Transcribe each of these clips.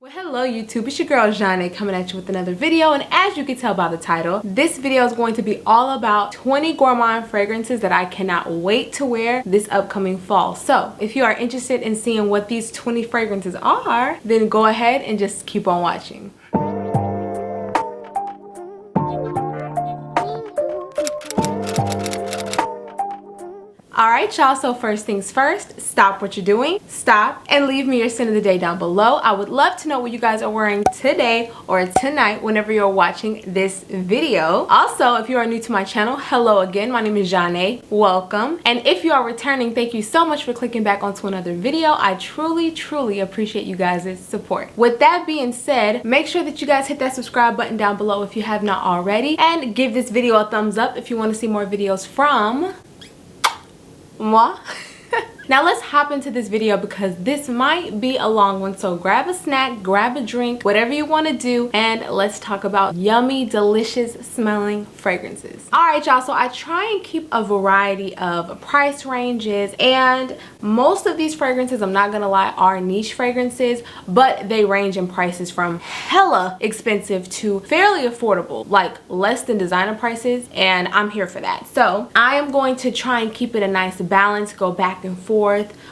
Well, hello YouTube, it's your girl Jeanne coming at you with another video, and as you can tell by the title, this video is going to be all about 20 Gourmand fragrances that I cannot wait to wear this upcoming fall. So if you are interested in seeing what these 20 fragrances are, then go ahead and just keep on watching. Alright y'all, so first things first, stop what you're doing, stop, and leave me your scent of the day down below. I would love to know what you guys are wearing today or tonight whenever you're watching this video. Also, if you are new to my channel, hello again, my name is Jeanne, welcome. And if you are returning, thank you so much for clicking back onto another video. I truly appreciate you guys' support. With that being said, make sure that you guys hit that subscribe button down below if you have not already, and give this video a thumbs up if you want to see more videos from moi. Now let's hop into this video because this might be a long one, so grab a snack, grab a drink, whatever you want to do, and let's talk about yummy, delicious smelling fragrances. Alright y'all, so I try and keep a variety of price ranges, and most of these fragrances, I'm not gonna lie, are niche fragrances, but they range in prices from hella expensive to fairly affordable, like less than designer prices, and I'm here for that. So I am going to try and keep it a nice balance, go back and forth.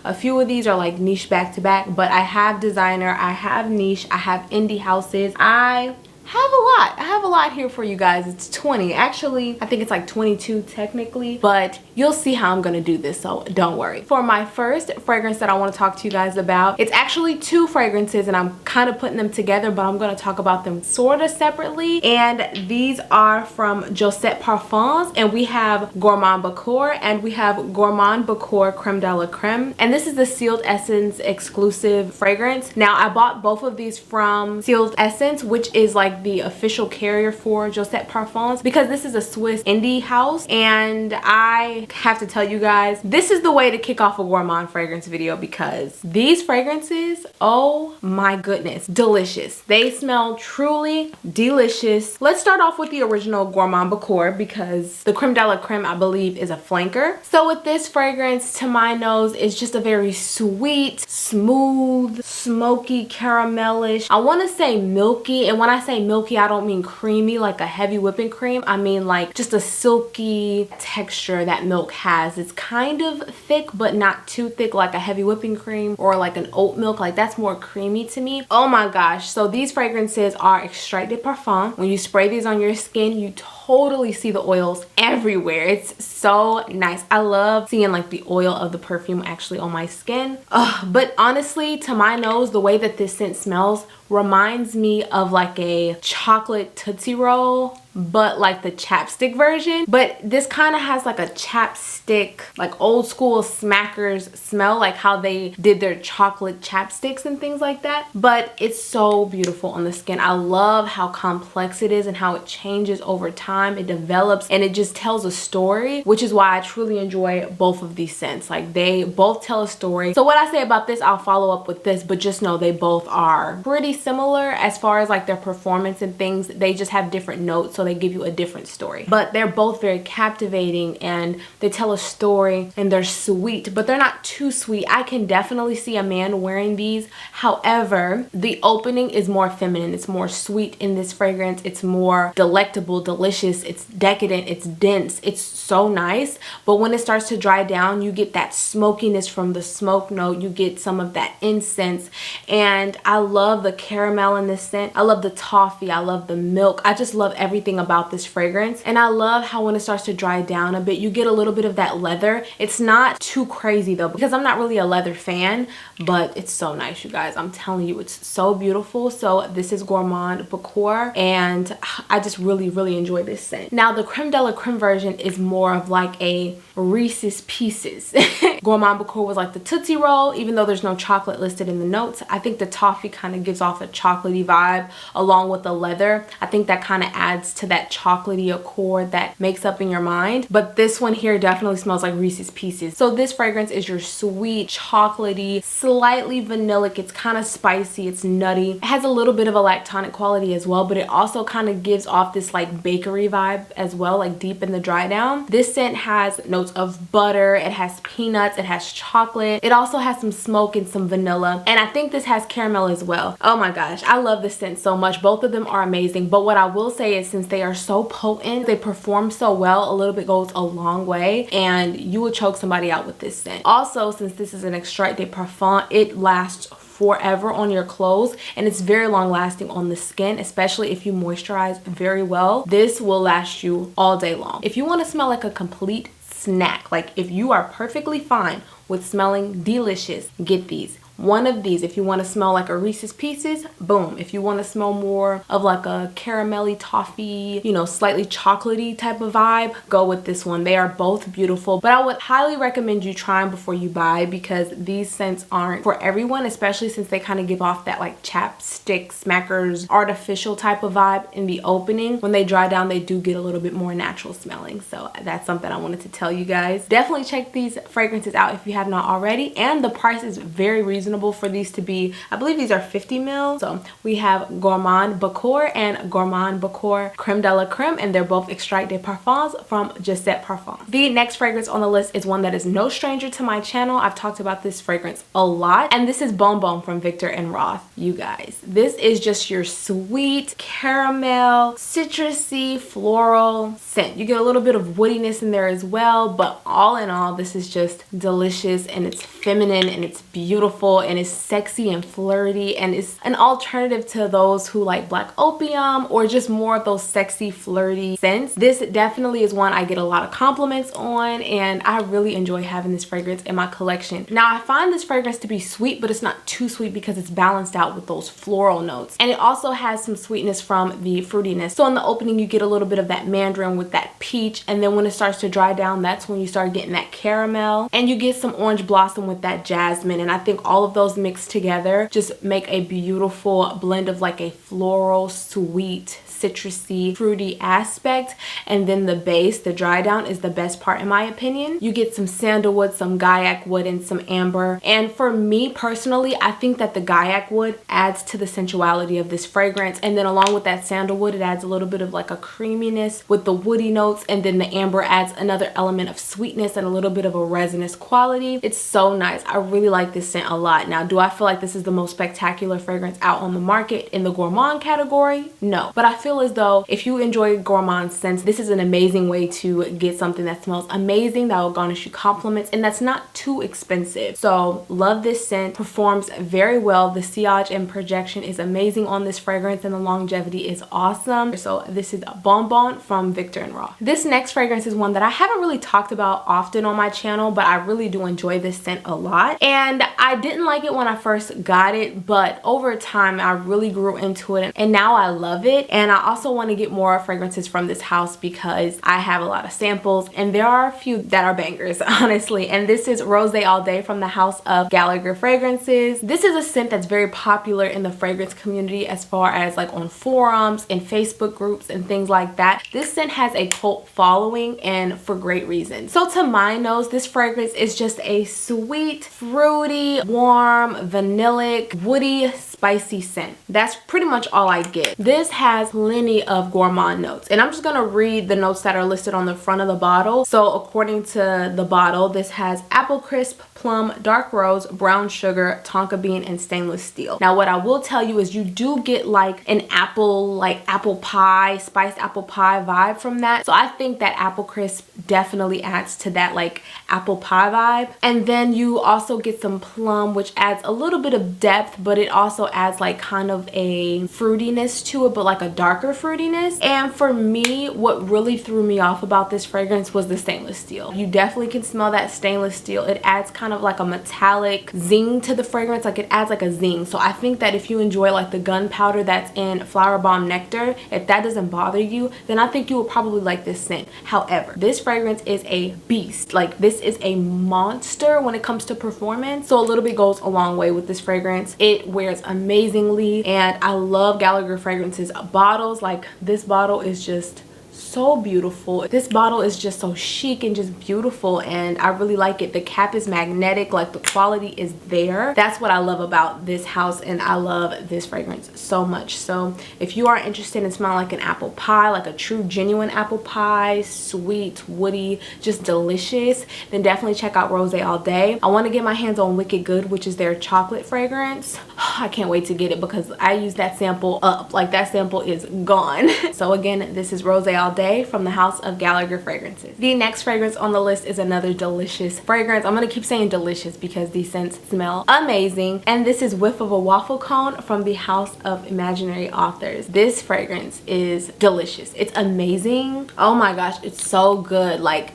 A few of these are like niche back to back, but I have designer, I have niche, I have indie houses. I have a lot here for you guys. It's 20. Actually, I think it's like 22 technically, but you'll see how I'm gonna do this, so don't worry. For my first fragrance that I want to talk to you guys about, it's actually two fragrances and I'm kind of putting them together, but I'm gonna talk about them sort of separately. And these are from Josette Parfums, and we have Gourmand Bacor and we have Gourmand Bacor Creme de la Creme, and this is the Sealed Essence exclusive fragrance. Now I bought both of these from Sealed Essence, which is like the official carrier for Josette Parfums, because this is a Swiss indie house, and I have to tell you guys, this is the way to kick off a Gourmand fragrance video because these fragrances, oh my goodness, delicious. They smell truly delicious. Let's start off with the original Gourmand Bacor because the Creme de la Creme, I believe, is a flanker. So with this fragrance, to my nose, it's just a very sweet, smooth, smoky, caramelish. I want to say milky, and when I say milky, I don't mean creamy like a heavy whipping cream. I mean like just a silky texture that milk has. It's kind of thick but not too thick like a heavy whipping cream or like an oat milk. Like that's more creamy to me. Oh my gosh. So these fragrances are extrait de parfum. When you spray these on your skin, you totally see the oils everywhere. It's so nice. I love seeing like the oil of the perfume actually on my skin. But honestly, to my nose, the way that this scent smells reminds me of like a chocolate Tootsie Roll, but like the chapstick version. But this kind of has like a chapstick, like old school Smackers smell, like how they did their chocolate chapsticks and things like that. But it's so beautiful on the skin. I love how complex it is and how it changes over time. It develops and it just tells a story, which is why I truly enjoy both of these scents. Like they both tell a story. So what I say about this, I'll follow up with this, but just know they both are pretty similar as far as like their performance and things. They just have different notes, so they give you a different story, but they're both very captivating and they tell a story and they're sweet, but they're not too sweet. I can definitely see a man wearing these. However, the opening is more feminine. It's more sweet in this fragrance. It's more delectable, delicious. It's decadent. It's dense. It's so nice. But when it starts to dry down, you get that smokiness from the smoke note. You get some of that incense, and I love the caramel in this scent. I love the toffee. I love the milk. I just love everything about this fragrance. And I love how when it starts to dry down a bit, you get a little bit of that leather. It's not too crazy though, because I'm not really a leather fan, but it's so nice, you guys. I'm telling you, it's so beautiful. So this is Gourmand Bacor, and I just really enjoy this scent. Now the Creme de la Creme version is more of like a Reese's Pieces. Gourmand Bacor was like the Tootsie Roll, even though there's no chocolate listed in the notes. I think the toffee kind of gives off a chocolatey vibe along with the leather. I think that kind of adds to that chocolatey accord that makes up in your mind. But this one here definitely smells like Reese's Pieces. So this fragrance is your sweet, chocolatey, slightly vanillic. It's kind of spicy. It's nutty. It has a little bit of a lactonic quality as well, but it also kind of gives off this like bakery vibe as well, like deep in the dry down. This scent has notes of butter. It has peanuts. nuts, it has chocolate, it also has some smoke and some vanilla, and I think this has caramel as well. Oh my gosh, I love this scent so much. Both of them are amazing, but what I will say is since they are so potent, they perform so well, a little bit goes a long way, and you will choke somebody out with this scent. Also, since this is an extrait de parfum, it lasts forever on your clothes, and it's very long lasting on the skin, especially if you moisturize very well. This will last you all day long. If you want to smell like a complete snack, like if you are perfectly fine with smelling delicious, get these. One of these, if you want to smell like a Reese's Pieces, boom. If you want to smell more of like a caramelly toffee, you know, slightly chocolatey type of vibe, go with this one. They are both beautiful, but I would highly recommend you try them before you buy, because these scents aren't for everyone, especially since they kind of give off that like chapstick smackers artificial type of vibe in the opening. When they dry down, they do get a little bit more natural smelling, so that's something I wanted to tell you guys. Definitely check these fragrances out if you have not already, and the price is very reasonable for these to be. I believe these are 50 ml. So we have Gourmand Bacor and Gourmand Bacor Creme de la Creme, and they're both extrait de parfums from Gisette Parfums. The next fragrance on the list is one that is no stranger to my channel. I've talked about this fragrance a lot, and this is Bon Bon from Viktor & Roth. You guys, this is just your sweet caramel, citrusy, floral scent. You get a little bit of woodiness in there as well, but all in all, this is just delicious, and it's feminine, and it's beautiful, and it's sexy and flirty, and it's an alternative to those who like Black Opium or just more of those sexy flirty scents. This definitely is one I get a lot of compliments on, and I really enjoy having this fragrance in my collection. Now, I find this fragrance to be sweet, but it's not too sweet because it's balanced out with those floral notes, and it also has some sweetness from the fruitiness. So in the opening, you get a little bit of that mandarin with that peach, and then when it starts to dry down, that's when you start getting that caramel, and you get some orange blossom with that jasmine, and I think all of those mixed together just make a beautiful blend of like a floral, sweet, citrusy, fruity aspect. And then the base, the dry down, is the best part in my opinion. You get some sandalwood, some gaiac wood, and some amber. And for me personally, I think that the gaiac wood adds to the sensuality of this fragrance, and then along with that sandalwood, it adds a little bit of like a creaminess with the woody notes, and then the amber adds another element of sweetness and a little bit of a resinous quality. It's so nice. I really like this scent a lot. Now, do I feel like this is the most spectacular fragrance out on the market in the gourmand category? No, but I feel as though if you enjoy gourmand scents, this is an amazing way to get something that smells amazing, that will garnish you compliments, and that's not too expensive. So love this scent, performs very well. The sillage and projection is amazing on this fragrance, and the longevity is awesome. So this is Bon Bon from Viktor & Roth. This next fragrance is one that I haven't really talked about often on my channel, but I really do enjoy this scent a lot, and I didn't like it when I first got it, but over time I really grew into it, and now I love it. And I also want to get more fragrances from this house because I have a lot of samples, and there are a few that are bangers, honestly. And this is Rose All Day from the house of Gallagher Fragrances. This is a scent that's very popular in the fragrance community, as far as like on forums and Facebook groups and things like that. This scent has a cult following, and for great reason. So to my nose, this fragrance is just a sweet, fruity, warm, vanillic, woody, spicy scent. That's pretty much all I get. This has plenty of gourmand notes, and I'm just gonna read the notes that are listed on the front of the bottle. So according to the bottle, this has apple crisp, plum, dark rose, brown sugar, tonka bean, and stainless steel. Now, what I will tell you is you do get like an apple, like apple pie, spiced apple pie vibe from that. So I think that apple crisp definitely adds to that like apple pie vibe. And then you also get some plum, which adds a little bit of depth, but it also adds like kind of a fruitiness to it, but like a darker fruitiness. And for me, what really threw me off about this fragrance was the stainless steel. You definitely can smell that stainless steel. It adds kind of like a metallic zing to the fragrance, like it adds like a zing. So I think that if you enjoy like the gunpowder that's in Flower Bomb Nectar, if that doesn't bother you, then I think you will probably like this scent. However, this fragrance is a beast. Like, this is a monster when it comes to performance. So a little bit goes a long way with this fragrance. It wears amazingly, and I love Gallagher Fragrances bottles. Like, this bottle is just so beautiful. This bottle is just so chic and just beautiful, and I really like it. The cap is magnetic, like the quality is there. That's what I love about this house, and I love this fragrance so much. So if you are interested in smelling like an apple pie, like a true genuine apple pie, sweet, woody, just delicious, then definitely check out Rose All Day. I want to get my hands on Wicked Good, which is their chocolate fragrance. I can't wait to get it because I use that sample up. Like, that sample is gone. So again, this is Rose All Day from the House of Gallagher Fragrances. The next fragrance on the list is another delicious fragrance. I'm gonna keep saying delicious because these scents smell amazing, and this is Whiff of a Waffle Cone from the House of Imaginary Authors. This fragrance is delicious. It's amazing. Oh my gosh, it's so good. Like,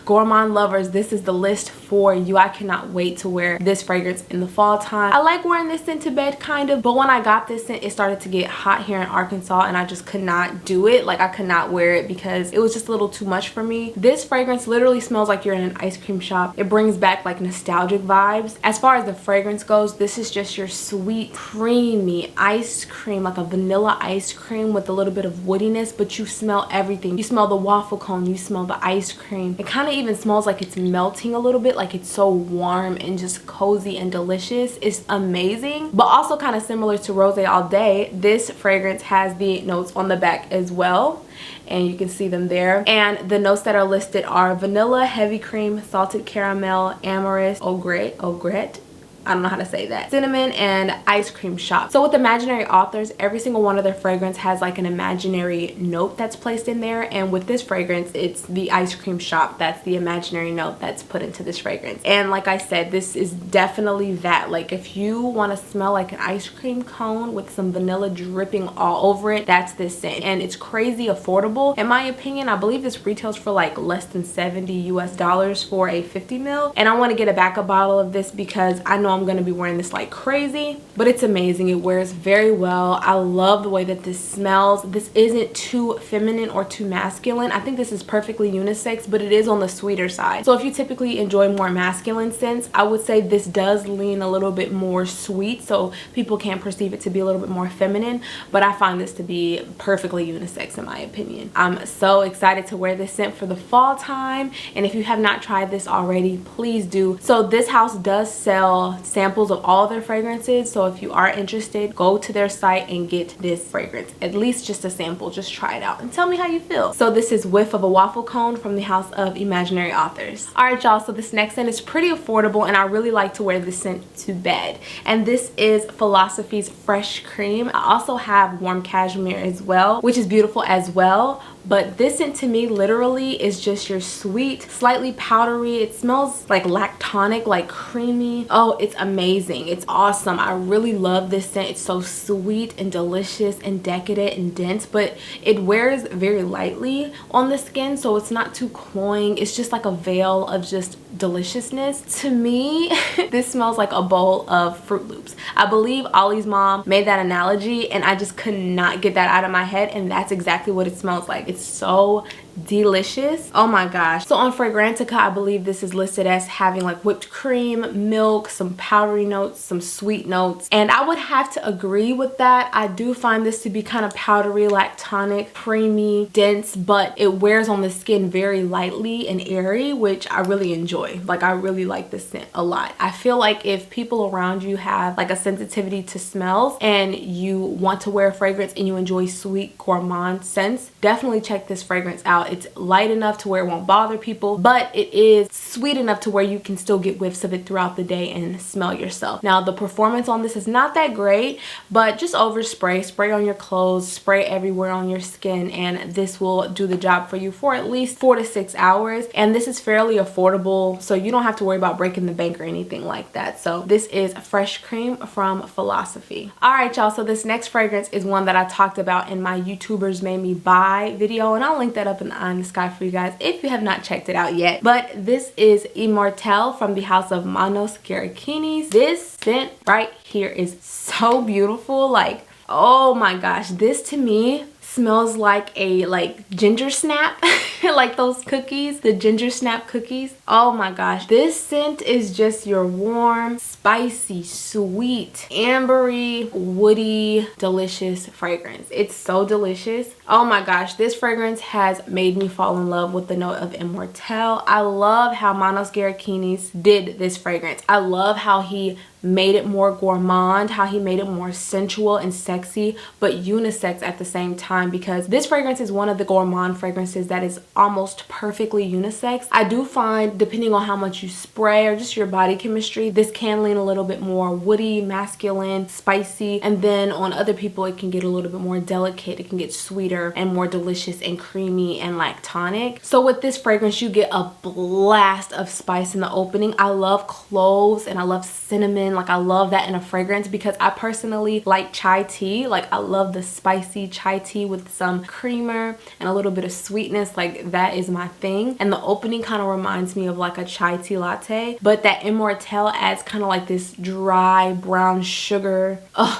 Gourmand lovers, this is the list for you. I cannot wait to wear this fragrance in the fall time. I like wearing this scent to bed kind of, but when I got this scent, it started to get hot here in Arkansas and I just could not do it. Like, I could not wear it because it was just a little too much for me. This fragrance literally smells like you're in an ice cream shop. It brings back like nostalgic vibes. As far as the fragrance goes, this is just your sweet, creamy ice cream, like a vanilla ice cream with a little bit of woodiness, but you smell everything. You smell the waffle cone, you smell the ice cream. It kind of even smells like it's melting a little bit, like it's so warm and just cozy and delicious. It's amazing, but also kind of similar to Rose All Day. This fragrance has the notes on the back as well, and you can see them there. And the notes that are listed are vanilla, heavy cream, salted caramel, amorous, ogret, I don't know how to say that, cinnamon, and ice cream shop. So with Imaginary Authors, every single one of their fragrance has like an imaginary note that's placed in there, and with this fragrance, it's the ice cream shop. That's the imaginary note that's put into this fragrance. And like I said, this is definitely that. Like, if you want to smell like an ice cream cone with some vanilla dripping all over it, that's this scent. And it's crazy affordable in my opinion. I believe this retails for like less than $70 US for a 50 ml, and I want to get a backup bottle of this because I know I'm going to be wearing this like crazy, but it's amazing. It wears very well. I love the way that this smells. This isn't too feminine or too masculine. I think this is perfectly unisex, but it is on the sweeter side. So if you typically enjoy more masculine scents, I would say this does lean a little bit more sweet, so people can perceive it to be a little bit more feminine, but I find this to be perfectly unisex in my opinion. I'm so excited to wear this scent for the fall time, and if you have not tried this already, please do. So this house does sell samples of all their fragrances, so if you are interested, go to their site and get this fragrance, at least just a sample. Just try it out and tell me how you feel. So this is Whiff of a Waffle Cone from the House of Imaginary Authors. All right, y'all, so this next scent is pretty affordable, and I really like to wear this scent to bed, and this is Philosophy's Fresh Cream. I also have Warm Cashmere as well, which is beautiful as well, but this scent to me literally is just your sweet, slightly powdery, it smells like lactonic, like creamy. Oh, it's amazing. It's awesome. I really love this scent. It's so sweet and delicious and decadent and dense, but it wears very lightly on the skin, so it's not too cloying. It's just like a veil of just deliciousness. To me, this smells like a bowl of Fruit Loops. I believe Ollie's mom made that analogy, and I just could not get that out of my head, and that's exactly what it smells like. It's so delicious. Oh my gosh. So on Fragrantica, I believe this is listed as having like whipped cream, milk, some powdery notes, some sweet notes, and I would have to agree with that. I do find this to be kind of powdery, lactonic, creamy, dense, but it wears on the skin very lightly and airy, which I really enjoy. Like, I really like this scent a lot. I feel like if people around you have like a sensitivity to smells and you want to wear a fragrance and you enjoy sweet gourmand scents, definitely check this fragrance out. It's light enough to where it won't bother people, but it is sweet enough to where you can still get whiffs of it throughout the day and smell yourself. Now, the performance on this is not that great, but just overspray. Spray on your clothes, spray everywhere on your skin, and this will do the job for you for at least 4 to 6 hours. And this is fairly affordable, so you don't have to worry about breaking the bank or anything like that. So this is Fresh Cream from Philosophy. All right, y'all, so this next fragrance is one that I talked about in my YouTubers Made Me Buy video, and I'll link that up in the eye in the sky for you guys if you have not checked it out yet. But this is Immortelle from the House of Manos Gerakinis. This scent right here is so beautiful. Like, oh my gosh, this to me smells like a ginger snap. Like those cookies, the ginger snap cookies. Oh my gosh, this scent is just your warm, spicy, sweet, ambery, woody, delicious fragrance. It's so delicious. Oh my gosh, this fragrance has made me fall in love with the note of Immortelle. I love how Manos Gerakinis did this fragrance. I love how he made it more gourmand, how he made it more sensual and sexy, but unisex at the same time, because this fragrance is one of the gourmand fragrances that is almost perfectly unisex. I do find, depending on how much you spray or just your body chemistry, this can lean a little bit more woody, masculine, spicy, and then on other people it can get a little bit more delicate. It can get sweeter and more delicious and creamy and lactonic. So with this fragrance you get a blast of spice in the opening. I love cloves and I love cinnamon. Like I love that in a fragrance because I personally like chai tea. Like I love the spicy chai tea with some creamer and a little bit of sweetness. Like that is my thing. And the opening kind of reminds me of like a chai tea latte, but that Immortelle adds kind of like this dry brown sugar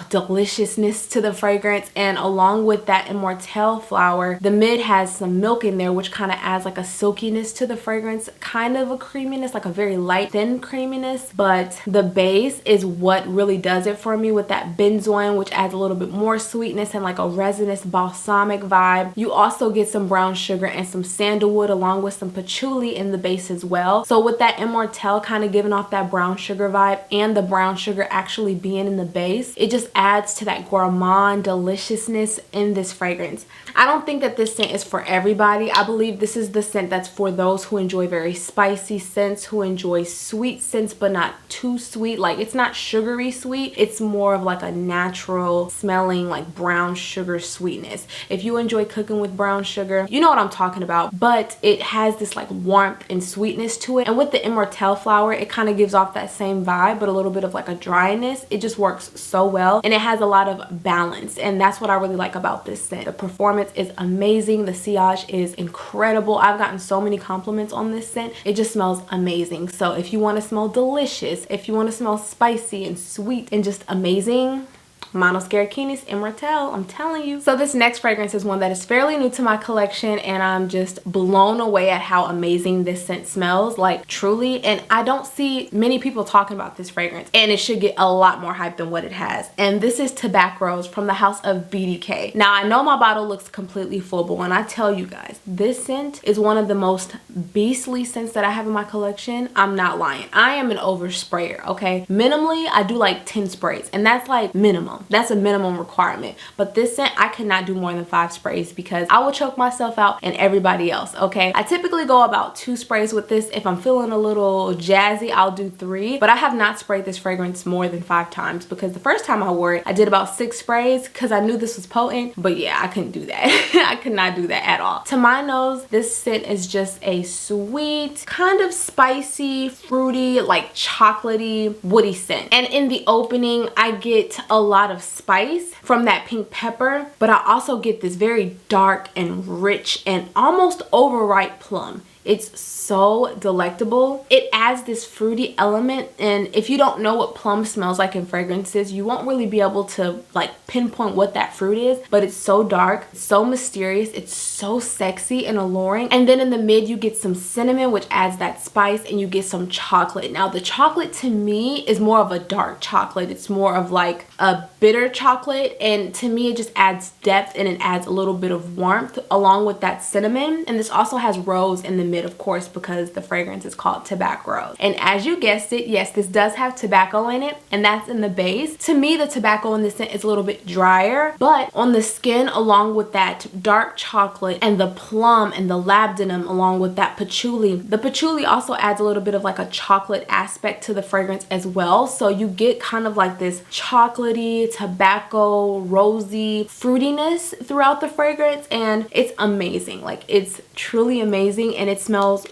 deliciousness to the fragrance. And along with that Immortelle flower, the mid has some milk in there, which kind of adds like a silkiness to the fragrance, kind of a creaminess, like a very light thin creaminess. But the base is what really does it for me with that benzoin, which adds a little bit more sweetness and like a resinous balsamic vibe. You also get some brown sugar and some sandalwood along with some patchouli in the base as well. So with that Immortelle kind of giving off that brown sugar vibe and the brown sugar actually being in the base, it just adds to that gourmand deliciousness in this fragrance. I don't think that this scent is for everybody. I believe this is the scent that's for those who enjoy very spicy scents, who enjoy sweet scents but not too sweet. Like it's not sugary sweet, it's more of like a natural smelling like brown sugar sweetness. If you enjoy cooking with brown sugar, you know what I'm talking about. But it has this like warmth and sweetness to it, and with the Immortelle flower it kind of gives off that same vibe but a little bit of like a dryness. It just works so well and it has a lot of balance, and that's what I really like about this scent. The performance is amazing, the sillage is incredible. I've gotten so many compliments on this scent. It just smells amazing. So if you want to smell delicious, if you want to smell spicy and sweet and just amazing, Manos Gerakinis Immortelle, I'm telling you. So this next fragrance is one that is fairly new to my collection, and I'm just blown away at how amazing this scent smells, like truly. And I don't see many people talking about this fragrance, and it should get a lot more hype than what it has. And this is Tobacco Rose from the house of BDK. Now I know my bottle looks completely full, but when I tell you guys, this scent is one of the most beastly scents that I have in my collection, I'm not lying. I am an oversprayer, okay? Minimally, I do like 10 sprays, and that's like minimum. That's a minimum requirement. But this scent, I cannot do more than 5 sprays because I will choke myself out and everybody else, okay? I typically go about 2 sprays with this. If I'm feeling a little jazzy, I'll do 3. But I have not sprayed this fragrance more than 5 times because the first time I wore it, I did about 6 sprays because I knew this was potent. But yeah, I couldn't do that. I could not do that at all. To my nose, this scent is just a sweet, kind of spicy, fruity, like chocolatey, woody scent. And in the opening, I get a lot of spice from that pink pepper, but I also get this very dark and rich and almost overripe plum. It's so delectable. It adds this fruity element, and if you don't know what plum smells like in fragrances, you won't really be able to like pinpoint what that fruit is, but it's so dark, it's so mysterious, it's so sexy and alluring. And then in the mid you get some cinnamon, which adds that spice, and you get some chocolate. Now the chocolate to me is more of a dark chocolate. It's more of like a bitter chocolate, and to me it just adds depth and it adds a little bit of warmth along with that cinnamon. And this also has rose in the mid, of course, because the fragrance is called Tobacco Rose. And as you guessed it, yes, this does have tobacco in it, and that's in the base. To me, the tobacco in this scent is a little bit drier, but on the skin, along with that dark chocolate and the plum and the labdanum along with that patchouli, the patchouli also adds a little bit of like a chocolate aspect to the fragrance as well. So you get kind of like this chocolatey, tobacco, rosy fruitiness throughout the fragrance, and it's amazing. Like it's truly amazing, and it smells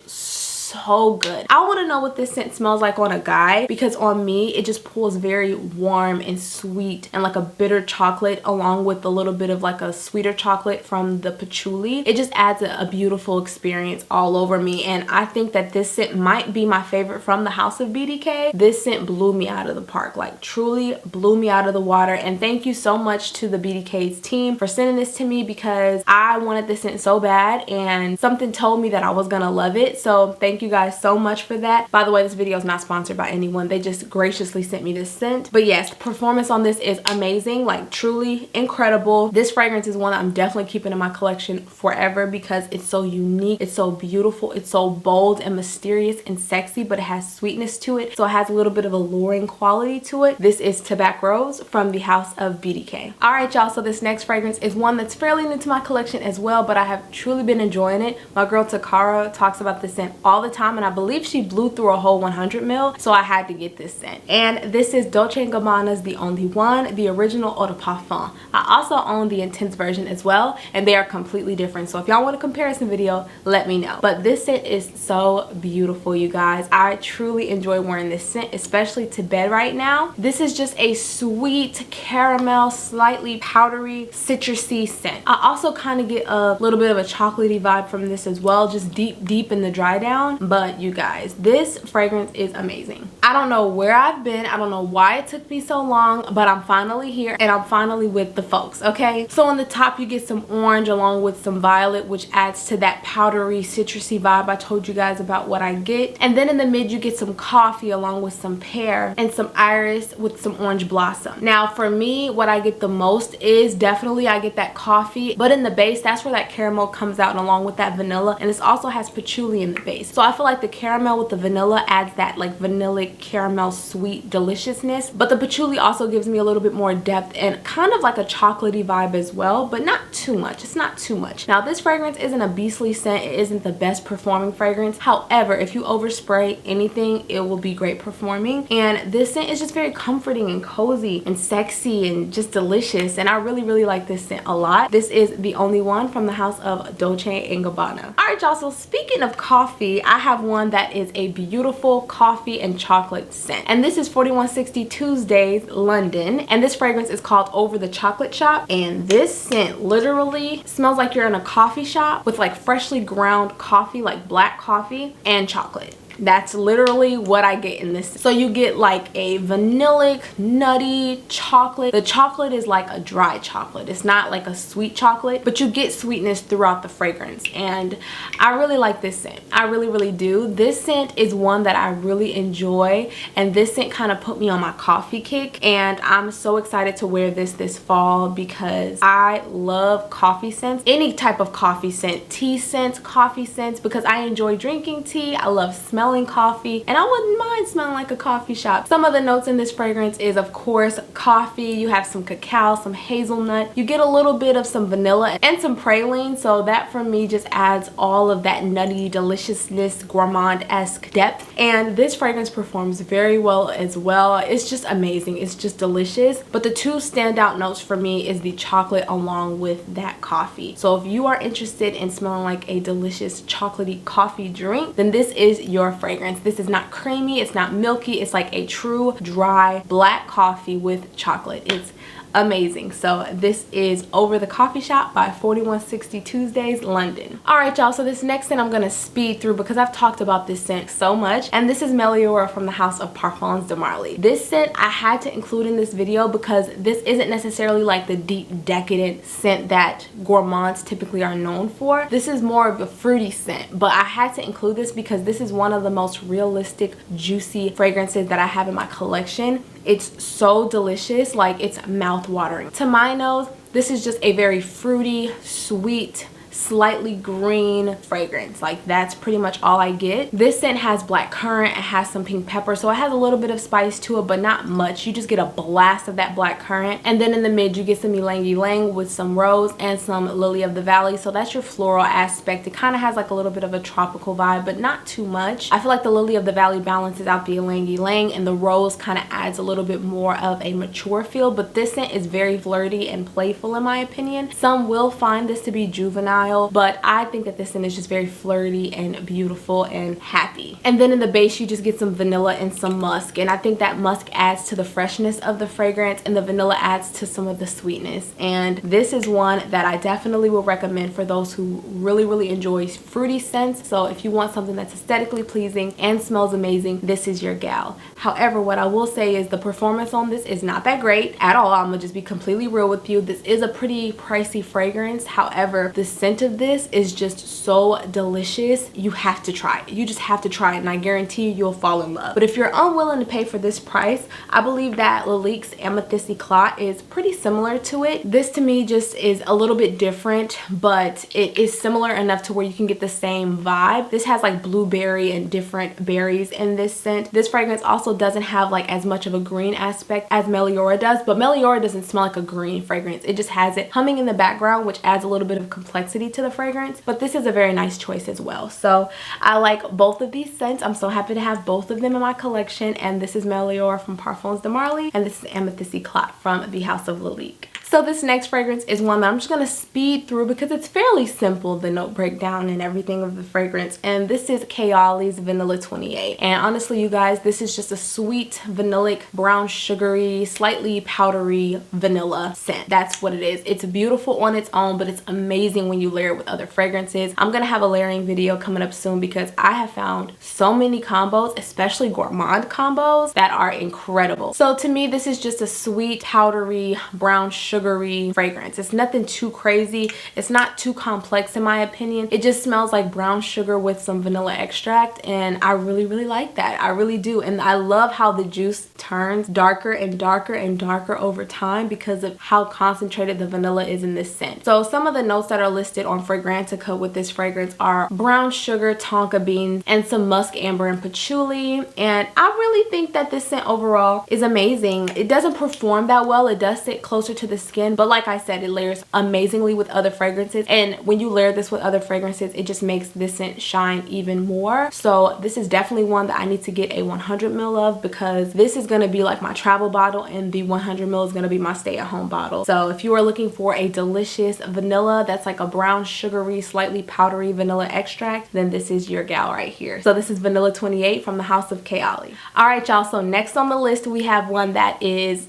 so good. I want to know what this scent smells like on a guy, because on me it just pulls very warm and sweet and like a bitter chocolate along with a little bit of like a sweeter chocolate from the patchouli. It just adds a beautiful experience all over me, and I think that this scent might be my favorite from the house of BDK. This scent blew me out of the park, like truly blew me out of the water. And thank you so much to the BDK's team for sending this to me, because I wanted this scent so bad and something told me that I was gonna love it. So thank you guys so much for that. By the way, this video is not sponsored by anyone. They just graciously sent me this scent. But yes, performance on this is amazing, like truly incredible. This fragrance is one that I'm definitely keeping in my collection forever because it's so unique, it's so beautiful, it's so bold and mysterious and sexy, but it has sweetness to it, so it has a little bit of alluring quality to it. This is Tobacco Rose from the house of BDK. All right, y'all, so this next fragrance is one that's fairly new to my collection as well, but I have truly been enjoying it. My girl Takara talks about this scent all the time, and I believe she blew through a whole 100 ml, so I had to get this scent. And this is Dolce Gabbana's The Only One, the original Eau de Parfum. I also own the Intense version as well, and they are completely different, so if y'all want a comparison video, let me know. But this scent is so beautiful, you guys. I truly enjoy wearing this scent, especially to bed right now. This is just a sweet caramel, slightly powdery, citrusy scent. I also kind of get a little bit of a chocolatey vibe from this as well, just deep in the dry down. But you guys, this fragrance is amazing. I don't know where I've been, I don't know why it took me so long, but I'm finally here and I'm finally with the folks, okay? So on the top you get some orange along with some violet, which adds to that powdery citrusy vibe I told you guys about what I get. And then in the mid you get some coffee along with some pear and some iris with some orange blossom. Now for me, what I get the most is definitely I get that coffee, but in the base that's where that caramel comes out along with that vanilla, and this also has patchouli in the base. So I feel like the caramel with the vanilla adds that like vanillic caramel sweet deliciousness, but the patchouli also gives me a little bit more depth and kind of like a chocolatey vibe as well, but not too much. It's not too much. Now this fragrance isn't a beastly scent, it isn't the best performing fragrance. However, if you overspray anything, it will be great performing. And this scent is just very comforting and cozy and sexy and just delicious, and I really like this scent a lot. This is The Only One from the house of Dolce & Gabbana. All right, y'all, so speaking of coffee, I have one that is a beautiful coffee and chocolate scent, and this is 4160 Tuesdays London, and this fragrance is called Over the Chocolate Shop. And this scent literally smells like you're in a coffee shop with like freshly ground coffee, like black coffee and chocolate. That's literally what I get in this. So you get like a vanillic, nutty chocolate. The chocolate is like a dry chocolate. It's not like a sweet chocolate, but you get sweetness throughout the fragrance. And I really like this scent. I really do. This scent is one that I really enjoy, and this scent kind of put me on my coffee kick, and I'm so excited to wear this fall because I love coffee scents. Any type of coffee scent, tea scents, coffee scents, because I enjoy drinking tea. I love smelling coffee, and I wouldn't mind smelling like a coffee shop. Some of the notes in this fragrance is of course coffee. You have some cacao, some hazelnut, you get a little bit of some vanilla and some praline, so that for me just adds all of that nutty deliciousness, gourmand-esque depth. And this fragrance performs very well as well. It's just amazing, it's just delicious. But the two standout notes for me is the chocolate along with that coffee. So if you are interested in smelling like a delicious chocolatey coffee drink, then this is your fragrance. This is not creamy, it's not milky, it's like a true dry black coffee with chocolate. It's amazing. So this is Over the Coffee Shop by 4160 Tuesdays London. All right, y'all, so this next scent I'm gonna speed through because I've talked about this scent so much, and this is Meliora from the house of Parfums de Marly. This scent I had to include in this video because this isn't necessarily like the deep decadent scent that gourmands typically are known for. This is more of a fruity scent, but I had to include this because this is one of the most realistic juicy fragrances that I have in my collection. It's so delicious, like it's mouth-watering. To my nose, this is just a very fruity, sweet, slightly green fragrance. Like that's pretty much all I get. This scent has black currant, it has some pink pepper, so it has a little bit of spice to it, but not much. You just get a blast of that black currant, and then in the mid you get some ylang ylang with some rose and some lily of the valley, so that's your floral aspect. It kind of has like a little bit of a tropical vibe, but not too much. I feel like the lily of the valley balances out the ylang ylang, and the rose kind of adds a little bit more of a mature feel, but this scent is very flirty and playful in my opinion. Some will find this to be juvenile, juvenile, but I think that this scent is just very flirty and beautiful and happy. And then in the base you just get some vanilla and some musk, and I think that musk adds to the freshness of the fragrance and the vanilla adds to some of the sweetness. And this is one that I definitely will recommend for those who really enjoy fruity scents. So if you want something that's aesthetically pleasing and smells amazing, this is your gal. However, what I will say is the performance on this is not that great at all. I'm gonna just be completely real with you. This is a pretty pricey fragrance. However, the scent of this is just so delicious. You have to try it. You just have to try it, and I guarantee you you'll fall in love. But if you're unwilling to pay for this price, I believe that Lalique's Amethyst Eclat is pretty similar to it. This to me just is a little bit different, but it is similar enough to where you can get the same vibe. This has like blueberry and different berries in this scent. This fragrance also doesn't have like as much of a green aspect as Meliora does, but Meliora doesn't smell like a green fragrance. It just has it humming in the background, which adds a little bit of complexity to the fragrance. But this is a very nice choice as well. So I like both of these scents. I'm so happy to have both of them in my collection. And this is Meliora from Parfums de Marly, and this is Amethyst Eclat from the House of Lalique. So this next fragrance is one that I'm just going to speed through because it's fairly simple, the note breakdown and everything of the fragrance. And this is Kayali's Vanilla 28. And honestly, you guys, this is just a sweet, vanillic, brown, sugary, slightly powdery vanilla scent. That's what it is. It's beautiful on its own, but it's amazing when you layer it with other fragrances. I'm going to have a layering video coming up soon because I have found so many combos, especially Gourmand combos, that are incredible. So to me, this is just a sweet, powdery, brown, sugary fragrance. It's nothing too crazy. It's not too complex in my opinion. It just smells like brown sugar with some vanilla extract, and I really like that. I really do. And I love how the juice turns darker and darker and darker over time because of how concentrated the vanilla is in this scent. So some of the notes that are listed on Fragrantica with this fragrance are brown sugar, tonka beans, and some musk, amber, and patchouli. And I really think that this scent overall is amazing. It doesn't perform that well. It does sit closer to the skin, but like I said, it layers amazingly with other fragrances, and when you layer this with other fragrances, it just makes this scent shine even more. So this is definitely one that I need to get a 100 ml of because this is going to be like my travel bottle, and the 100 ml is going to be my stay-at-home bottle. So if you are looking for a delicious vanilla that's like a brown sugary, slightly powdery vanilla extract, then this is your gal right here. So this is Vanilla 28 from the House of Kayali. All right, y'all, so next on the list we have one that is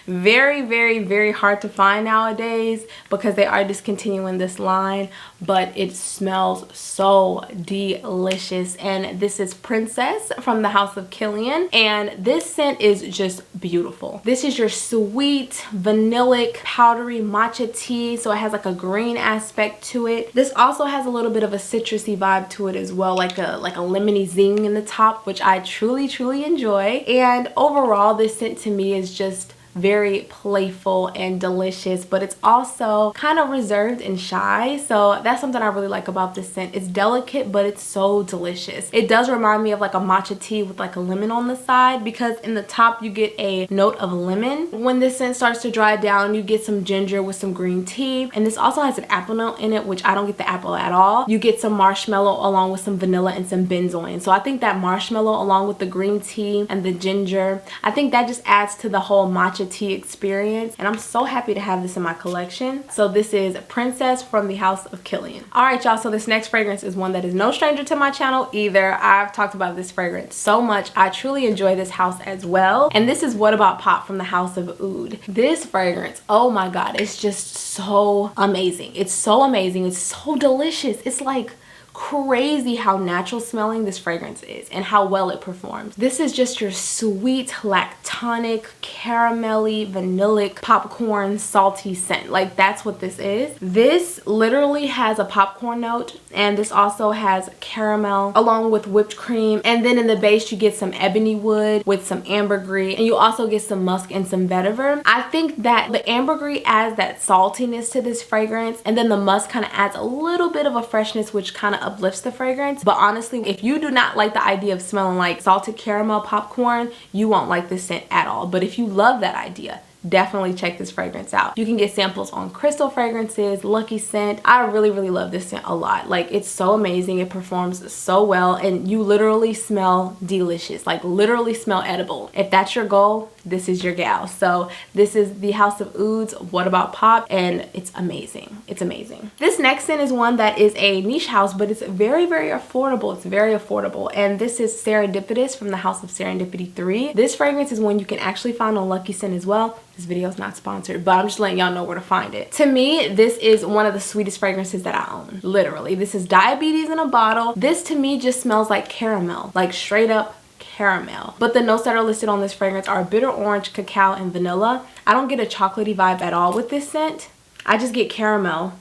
very hard to find nowadays because they are discontinuing this line, but it smells so delicious. And this is Princess from the House of Guerlain, and this scent is just beautiful. This is your sweet, vanillic, powdery matcha tea, so it has like a green aspect to it. This also has a little bit of a citrusy vibe to it as well, like a lemony zing in the top, which I truly enjoy. And overall, this scent to me is just very playful and delicious, but it's also kind of reserved and shy. So that's something I really like about this scent. It's delicate, but it's so delicious. It does remind me of like a matcha tea with like a lemon on the side, because in the top you get a note of lemon. When this scent starts to dry down, you get some ginger with some green tea, and this also has an apple note in it, which I don't get the apple at all. You get some marshmallow along with some vanilla and some benzoin. So I think that marshmallow along with the green tea and the ginger, I think that just adds to the whole matcha tea experience, and I'm so happy to have this in my collection. So this is Princess from the House of Guerlain. All right, y'all, so this next fragrance is one that is no stranger to my channel either. I've talked about this fragrance so much. I truly enjoy this house as well, and this is What About Pop from the House of Oud. This fragrance, oh my god, it's just so amazing. It's so amazing. It's so delicious. It's like crazy how natural smelling this fragrance is and how well it performs. This is just your sweet, lactonic, caramelly, vanillic, popcorn, salty scent. Like, that's what this is. This literally has a popcorn note, and this also has caramel along with whipped cream, and then in the base you get some ebony wood with some ambergris, and you also get some musk and some vetiver. I think that the ambergris adds that saltiness to this fragrance, and then the musk kind of adds a little bit of a freshness which kind of uplifts the fragrance. But honestly, if you do not like the idea of smelling like salted caramel popcorn, you won't like this scent at all. But if you love that idea, definitely check this fragrance out. You can get samples on Crystal Fragrances, Lucky Scent. I really love this scent a lot. Like, it's so amazing. It performs so well, and you literally smell delicious, like literally smell edible. If that's your goal, this is your gal. So this is the House of Oud's What About Pop, and it's amazing. It's amazing. This next scent is one that is a niche house, but it's very affordable. It's very affordable, and this is Serendipitous from the House of Serendipity 3. This fragrance is one you can actually find on Lucky Scent as well. This video is not sponsored, but I'm just letting y'all know where to find it. To me, this is one of the sweetest fragrances that I own. Literally, this is diabetes in a bottle. This to me just smells like caramel, like straight up caramel. But the notes that are listed on this fragrance are bitter orange, cacao, and vanilla. I don't get a chocolatey vibe at all with this scent. I just get caramel.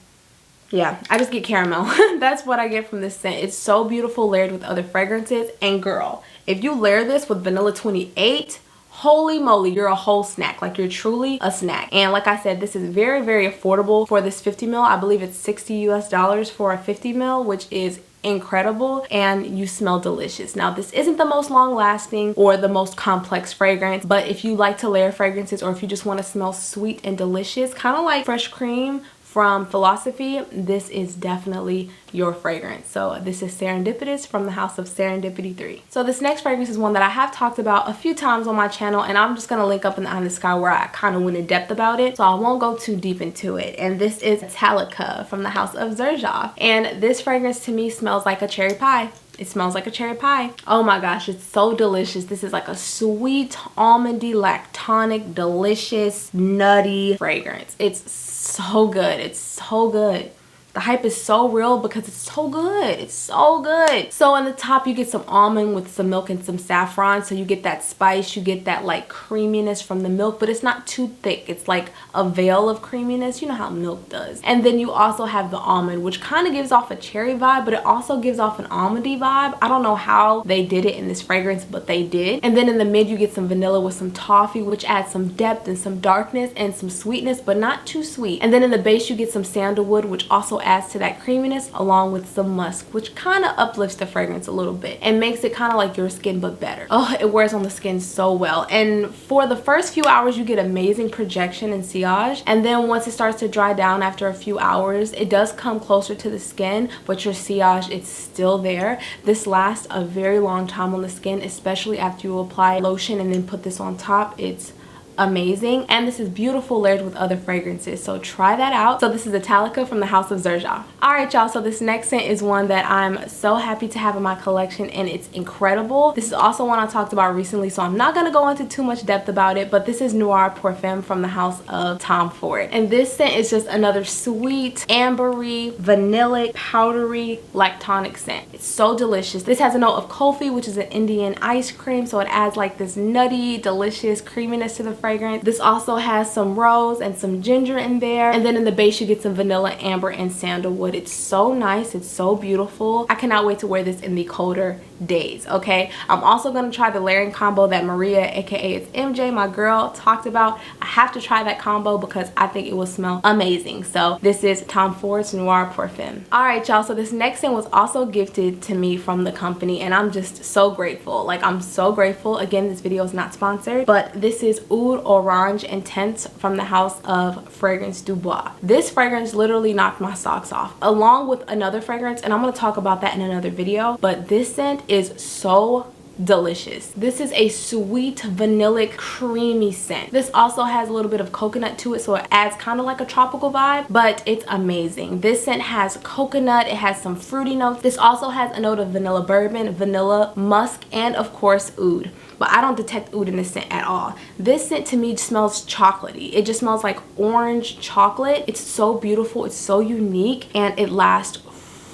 Yeah, I just get caramel. That's what I get from this scent. It's so beautiful layered with other fragrances. And girl, if you layer this with Vanilla 28, holy moly, you're a whole snack. Like, you're truly a snack. And like I said, this is very affordable for this 50 ml. I believe it's $60 US for a 50 ml, which is incredible, and you smell delicious. Now, this isn't the most long lasting or the most complex fragrance, but if you like to layer fragrances, or if you just want to smell sweet and delicious, kind of like fresh cream from Philosophy, this is definitely your fragrance. So this is Serendipitous from the House of Serendipity 3. So this next fragrance is one that I have talked about a few times on my channel, and I'm just gonna link up in the Eye in the Sky where I kind of went in depth about it, so I won't go too deep into it. And this is Metallica from the House of Xerjoff, and this fragrance to me smells like a cherry pie. It smells like a cherry pie. Oh my gosh, it's so delicious. This is like a sweet, almondy, lactonic, delicious, nutty fragrance. It's so good. It's so good. The hype is so real because it's so good. It's so good. So on the top, you get some almond with some milk and some saffron. So you get that spice, you get that like creaminess from the milk, but it's not too thick. It's like a veil of creaminess. You know how milk does. And then you also have the almond, which kind of gives off a cherry vibe, but it also gives off an almondy vibe. I don't know how they did it in this fragrance, but they did. And then in the mid, you get some vanilla with some toffee, which adds some depth and some darkness and some sweetness, but not too sweet. And then in the base, you get some sandalwood, which also adds to that creaminess, along with some musk, which kind of uplifts the fragrance a little bit and makes it kind of like your skin, but better. Oh, it wears on the skin so well. And for the first few hours, you get amazing projection and sillage, and then once it starts to dry down after a few hours, it does come closer to the skin, but your sillage, it's still there. This lasts a very long time on the skin, especially after you apply lotion and then put this on top. It's amazing, and this is beautiful layered with other fragrances, so try that out. So this is Metallica from the House of Xerjoff. All right, y'all, so this next scent is one that I'm so happy to have in my collection, and it's incredible. This is also one I talked about recently, so I'm not gonna go into too much depth about it, but this is Noir Femme from the House of Tom Ford, and this scent is just another sweet, ambery, vanillic, powdery, lactonic scent. It's so delicious. This has a note of kulfi, which is an Indian ice cream, so it adds like this nutty, delicious creaminess to the fragrance. This also has some rose and some ginger in there, and then in the base you get some vanilla, amber, and sandalwood. It's so nice. It's so beautiful. I cannot wait to wear this in the colder days. Okay, I'm also going to try the layering combo that Maria, aka it's MJ, my girl, talked about. I have to try that combo because I think it will smell amazing. So this is Tom Ford's Noir Femme. All right, y'all, so this next scent was also gifted to me from the company, and I'm just so grateful. Like, I'm so grateful. Again, this video is not sponsored, but this is Oud Orange Intense from the House of Fragrance Du Bois. This fragrance literally knocked my socks off, along with another fragrance, and I'm going to talk about that in another video. But this scent is so delicious. This is a sweet, vanillic, creamy scent. This also has a little bit of coconut to it, so it adds kind of like a tropical vibe, but it's amazing. This scent has coconut, it has some fruity notes. This also has a note of vanilla bourbon, vanilla, musk, and of course oud. But I don't detect oud in this scent at all. This scent to me smells chocolatey. It just smells like orange chocolate. It's so beautiful, it's so unique, and it lasts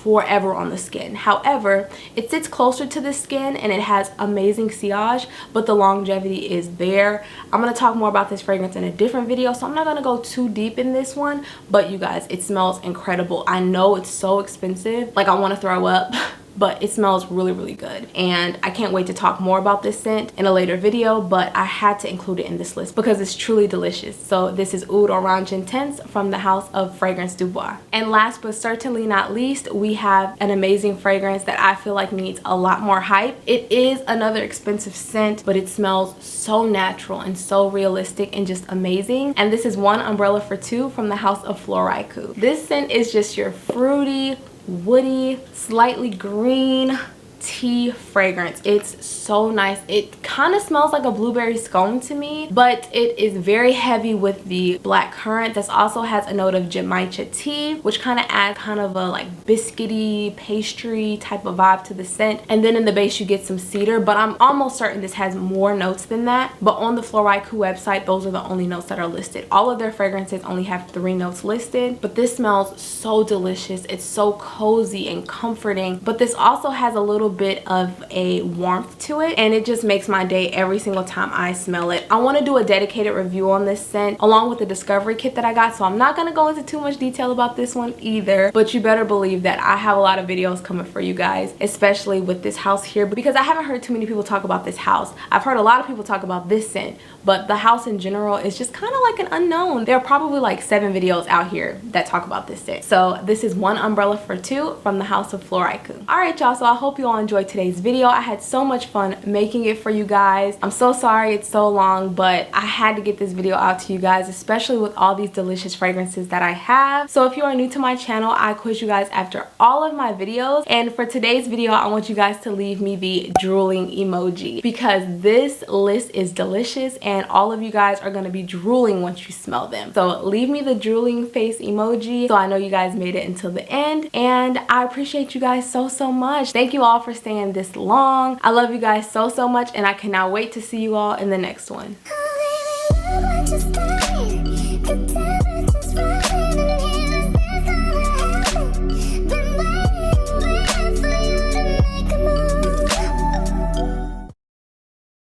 forever on the skin. However, it sits closer to the skin and it has amazing sillage, but the longevity is there. I'm going to talk more about this fragrance in a different video, so I'm not going to go too deep in this one, but you guys, it smells incredible. I know it's so expensive, like I want to throw up, but it smells really, really good. And I can't wait to talk more about this scent in a later video, but I had to include it in this list because it's truly delicious. So this is Oud Orange Intense from the house of Fragrance Du Bois. And last but certainly not least, we have an amazing fragrance that I feel like needs a lot more hype. It is another expensive scent, but it smells so natural and so realistic and just amazing. And this is One Umbrella for Two from the house of POROSITY. This scent is just your fruity, woody, slightly green tea fragrance. It's so nice. It kind of smells like a blueberry scone to me, but it is very heavy with the black currant. This also has a note of Jamaica tea, which kind of adds kind of a like biscuity pastry type of vibe to the scent. And then in the base you get some cedar, but I'm almost certain this has more notes than that. But on the POROSITY website, those are the only notes that are listed. All of their fragrances only have 3 notes listed, but this smells so delicious. It's so cozy and comforting, but this also has a little bit of a warmth to it, and it just makes my day every single time I smell it. I want to do a dedicated review on this scent along with the discovery kit that I got, so I'm not going to go into too much detail about this one either, but you better believe that I have a lot of videos coming for you guys, especially with this house here, because I haven't heard too many people talk about this house. I've heard a lot of people talk about this scent, but the house in general is just kind of like an unknown. There are probably like 7 videos out here that talk about this scent. So this is One Umbrella for Two from the house of POROSITY. All right, y'all, so I hope you all enjoyed today's video. I had so much fun making it for you guys. I'm so sorry it's so long, but I had to get this video out to you guys, especially with all these delicious fragrances that I have. So if you are new to my channel, I quiz you guys after all of my videos, and for today's video I want you guys to leave me the drooling emoji because this list is delicious and all of you guys are going to be drooling once you smell them. So leave me the drooling face emoji so I know you guys made it until the end, and I appreciate you guys so much. Thank you all for staying this long. I love you guys so much, and I cannot wait to see you all in the next one.